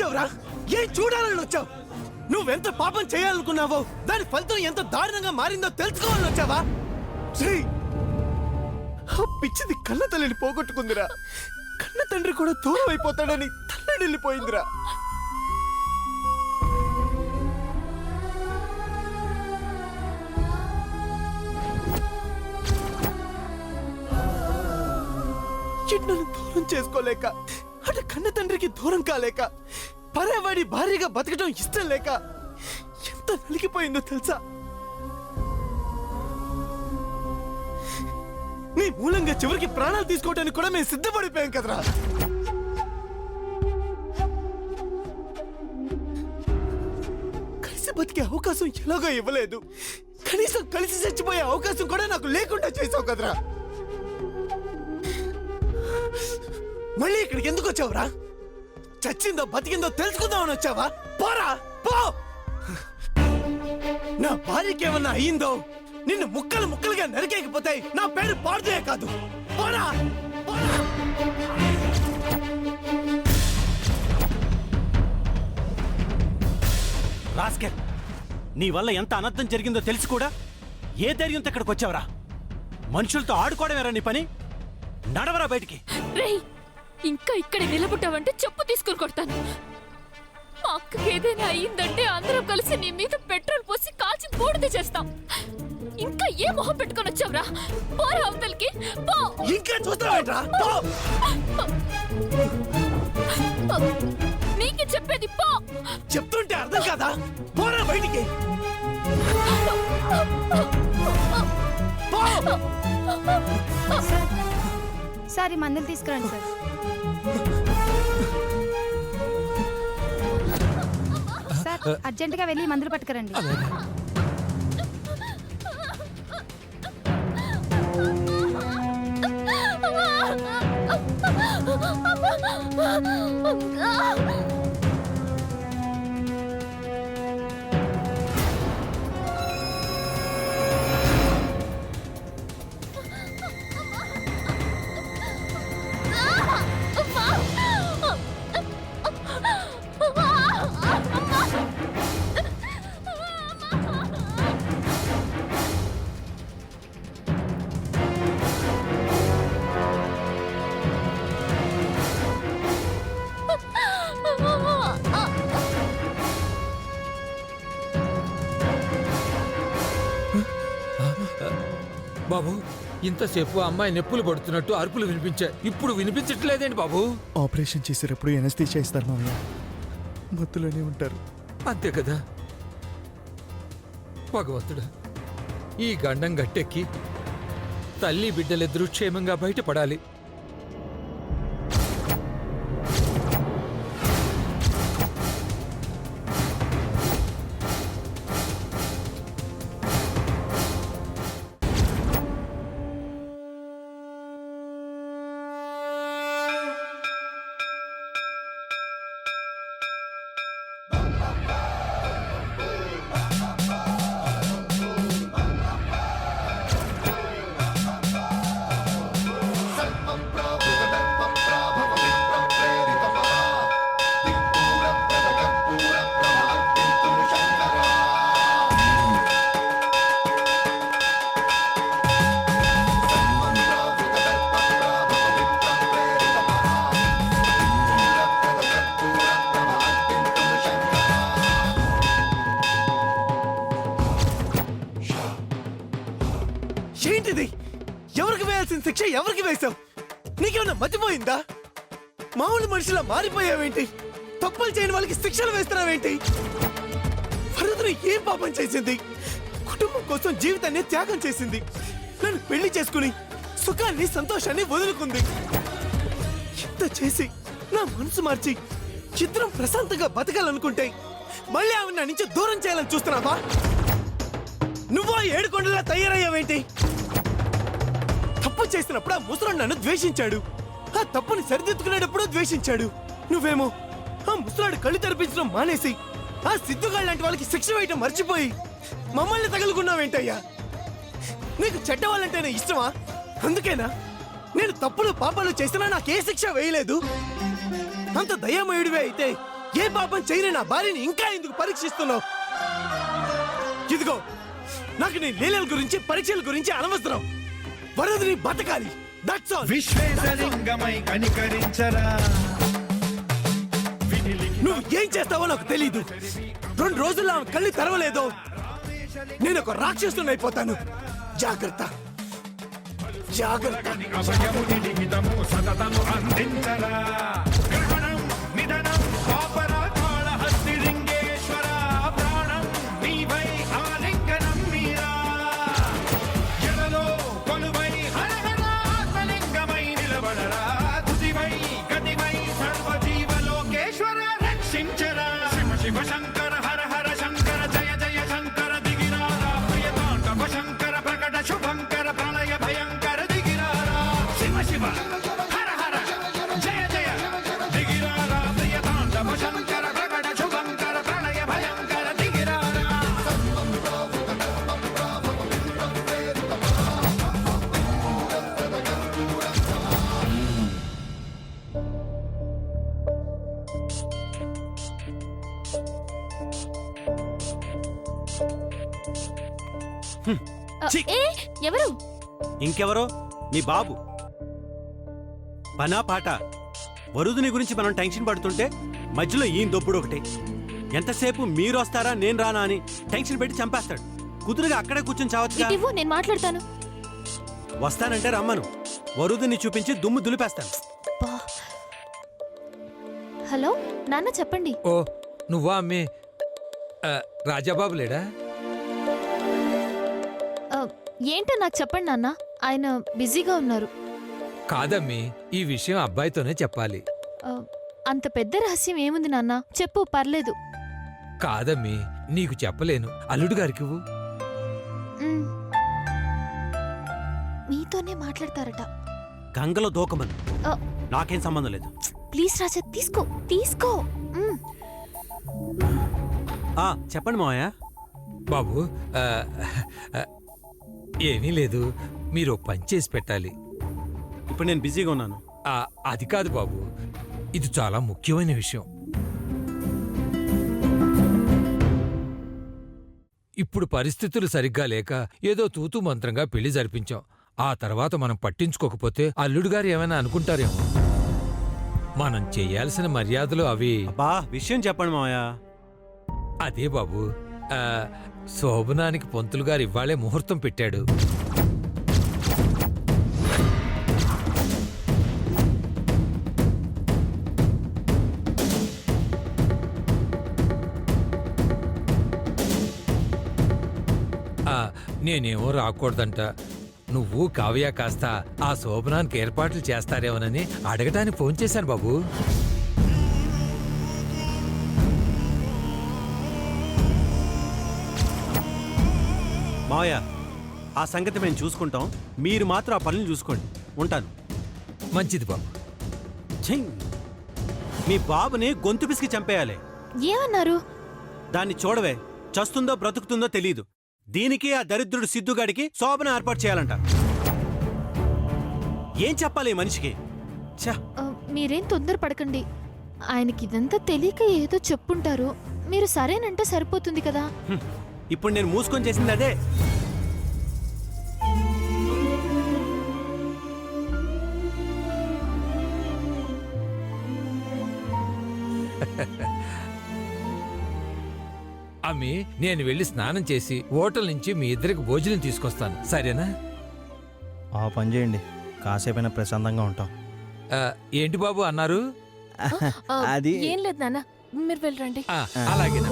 వచ్చావురా? ఏం చూడాలని వచ్చావు? నువ్వెంత పాపం చేయాలనుకున్నావో దాని ఫలితం ఎంత దారుణంగా మారిందో తెలుసుకోవాలని వచ్చావా? పిచ్చిది కన్న తల్లిని పోగొట్టుకుందిరా. కన్న తండ్రి కూడా దూరం అయిపోతాడని తల్లడిల్లిపోయిందిరా. నన్ను దూరం చేసుకోలేక, అటు కన్న తండ్రికి దూరం కాలేక, పరేవాడి భార్యగా బతకడం ఇష్టం లేక ఎంత నలిగిపోయిందో తెలుసా? నీ మూలంగా చివరికి ప్రాణాలు తీసుకోవడానికి కూడా మేము సిద్ధపడిపోయాం కదరా. కలిసి బతికే అవకాశం ఎలాగో ఇవ్వలేదు. కనీసం కలిసి చచ్చిపోయే అవకాశం కూడా నాకు లేకుండా చేసావు కదరా. మళ్ళీ ఇక్కడికి ఎందుకు వచ్చావురా? చచ్చిందో బతికిందో తెలుసుకుందామని వచ్చావా? పోరా పో. నా భార్యకి ఏమన్నా అయ్యిందో నిన్ను ముక్కలు ముక్కలుగా నరికేకపోతే నా పేరు పాడుదే కాదు. పోరా పోరా. రాస్కెల్, నీ వల్ల ఎంత అనర్థం జరిగిందో తెలిసి కూడా ఏ ధైర్యంతో ఇక్కడికి వచ్చావరా? మనుషులతో ఆడుకోవడమేరా నీ పని? నడవరా బయటికి. ఇంకా ఇక్కడ నిలబడ్డావంటే చెప్పు తీసుకుని కొడతాను. మా అక్కకి ఏదైనా అయ్యిందంటే అందరం కలిసి నీ మీద పెట్రోల్ పోసి కాల్చి బూడిద చేస్తాం. ఇంకా ఏ మొహం పెట్టుకొని వచ్చావురా? పోరా అవతలికి పో. ఇంకా చూస్తావేంట్రా? నీకే చెప్పేది పో. చెప్తుంటే అర్థం కాదా? పోరా బయటికి. సార్ ఈ మందులు తీసుకురండి సార్. సార్ అర్జెంటుగా వెళ్ళి మందులు పట్టుకురండి. బాబు, ఇంతసేపు అమ్మాయి నొప్పులు పడుతున్నట్టు అరుపులు వినిపించాయి. ఇప్పుడు వినిపించట్లేదేంటి బాబు? ఆపరేషన్ చేసేటప్పుడు ఎనస్థీషియా ఇస్తారు మామయ్య. మత్తులోనే ఉంటారు. అంతే కదా. భగవంతుడా, ఈ గండం గట్టెక్కి తల్లి బిడ్డలిద్దరూ క్షేమంగా బయటపడాలి. ఏంటిది? ఎవరికి వేయాల్సిన శిక్ష ఎవరికి వేశావు? నీకేమన్నా మతిపోయిందా? మామూలు మనిషిలా మారిపోయావేంటి? తప్పులు చేయని వాళ్ళకి శిక్షలు వేస్తున్నావేంటి? వరదను ఏం పాపం చేసింది? కుటుంబం కోసం జీవితాన్ని త్యాగం చేసింది. నన్ను పెళ్లి చేసుకుని సుఖాన్ని సంతోషాన్ని వదులుకుంది. ఇంత చేసి నా మనసు మార్చి చిత్రం ప్రశాంతంగా బతకాలనుకుంటే మళ్ళీ ఆమె నా నుంచి దూరం చేయాలని చూస్తున్నావా? నువ్వా ఏడుకొండలా తయారయ్యావేంటి? తప్పు చేసినప్పుడు ఆ ముసలోడు నన్ను ద్వేషించాడు. ఆ తప్పుని సరిదిద్దుకునేటప్పుడు ద్వేషించాడు. నువ్వేమో ఆ ముసలాడు కళ్ళు తెరిపించడం మానేసి ఆ సిద్ధుగాళ్ళ లాంటి వాళ్ళకి శిక్ష వేయటం మర్చిపోయి మమ్మల్ని తగులుకున్నావేంటయ్యా? నీకు చెడ్డవాళ్ళంటేనే ఇష్టమా? అందుకేనా నేను తప్పులు పాపాలు చేసినా నాకే శిక్ష వేయలేదు? అంత దయామయుడివే అయితే ఏ పాపం చేయని నా భార్యని ఇంకా ఎందుకు పరీక్షిస్తున్నావు? ఇదిగో నాకు నీ లీలల గురించి పరీక్షల గురించి అనవసరం. వరదని బతకాలి. That's all. విశ్వేశలింగమై కనికరించరా. నువ్వు ఏం చేస్తావో నాకు తెలీదు. 2 రోజుల్లో ఆమె కళ్ళు తెరవలేదు, నేను ఒక రాక్షసుని అయిపోతాను. జాగ్రత్త జాగ్రత్త. అభయము నిలిగితము సతతము అందించరా. గ్రహణం నిధనం పాపరాకాళ హస్తిలింగేశ్వర. ప్రాణం నీవై ఆలింగనం మీరా. ఎలలో కొలువై హర హర ఆత్మలింగమై నిలబడరా. తుదివై గతివై సర్వజీవలోకేశ్వర రక్షించరా. శివ శివ శంకర హర హర శంకర జయ జయ శంకర దిగిరారా. ప్రియతాండవ శంకర ప్రకట శుభంకర ప్రళయ భయంకర దిగిరారా. శివ శివ హర హర జయ జయ దిగిరారా. ప్రియతాండవ శంకర ప్రకట శుభంకర ప్రళయ భయంకర దిగిరారా. ఛీ! ఏ ఎవరు? ఇంకెవరో మీ బాబు. పనా పాట వరుదుని గురించి మనం టెన్షన్ పడుతుంటే మధ్యలో ఈయన దొప్పుడు ఒకటి. ఎంతసేపు మీరు వస్తారా నేను రానా అని టెన్షన్ పెట్టి చంపేస్తాడు. కుదురుగా అక్కడే కూర్చొని చావచ్చుగా. ఇవ్వు, నేను మాట్లాడతాను. వస్తానంటే రమ్మను, వరుదుని చూపించి దుమ్ము దులిపేస్తాను. అబ్బా. హలో నాన్న, చెప్పండి. ఓ నువ్వా అమ్మి? రాజాబాబు లేడా? ఏంటో నాకు చెప్పండి నాన్న, ఆయన బిజీగా ఉన్నారు. కాదమ్మి, ఈ విషయం అబ్బాయితోనే చెప్పాలి. ఆ, అంత పెద్ద రహస్యం ఏముంది నాన్న, చెప్పు, పర్లేదు. కాదమ్మి, నీకు చెప్పలేను. అల్లుడు గారికి ఇవ్వు. మ్. మీతోనే మాట్లాడతారట. గంగలో దూకమను, ఆ, నాకేం సంబంధం లేదు. ప్లీజ్ రాజా, తీసుకో తీసుకో. మ్. చెప్పండి మావయ్య. బాబు ఏమీ లేదు, మీరు పని చేసి పెట్టాలి. ఇప్పుడు నేను బిజీగా ఉన్నాను. అది కాదు బాబు, ఇది చాలా ముఖ్యమైన విషయం. ఇప్పుడు పరిస్థితులు సరిగ్గా లేక ఏదో తూతూ మంత్రంగా పెళ్లి జరిపించాం. ఆ తర్వాత మనం పట్టించుకోకపోతే అల్లుడు గారు ఏమైనా అనుకుంటారేమో. మనం చెయ్యాల్సిన మర్యాదలు అవి. అబ్బా, విషయం చెప్పండి మావయ్య. అదే బాబు, శోభనానికి పంతులు గారు ఇవ్వాళే ముహూర్తం పెట్టాడు. నేనేమో రాకూడదంట. నువ్వు కావ్య కాస్త ఆ శోభనానికి ఏర్పాట్లు చేస్తారేమోనని అడగటానికి ఫోన్ చేశాను బాబు. మావయ్య, ఆ సంగతి మేము చూసుకుంటాం, మీరు మాత్రం ఆ పనులు చూసుకోండి. ఉంటాను. మంచిది బాబు. ఛీ! మీ బాబుని గొంతు పిసికి చంపేయాలి. ఏమన్నారు? దాన్ని చూడవే, చస్తుందో బ్రతుకుతుందో తెలీదు. దీనికి ఆ దరిద్రుడు సిద్ధుగాడికి శోభన ఏర్పాటు చేయాలంట. ఏం చెప్పాలి ఈ మనిషికి? ఛ! మీరేం తొందరపడకండి. ఆయనకి ఇదంతా తెలియక ఏదో చెప్పుంటారు. మీరు సరేనంటే సరిపోతుంది కదా. ఇప్పుడు నేను మూసుకొని చేసింది అదే. అమ్మి, నేను వెళ్ళి స్నానం చేసి హోటల్ నుంచి మీ ఇద్దరికి భోజనం తీసుకొస్తాను, సరేనా? ఆ పని చేయండి, కాసేపైనా ప్రశాంతంగా ఉంటాం. ఏంటి బాబు అన్నారు? అది ఏం లేదు నాన్న, మీరు వెళ్ళరండి. అలాగేనా.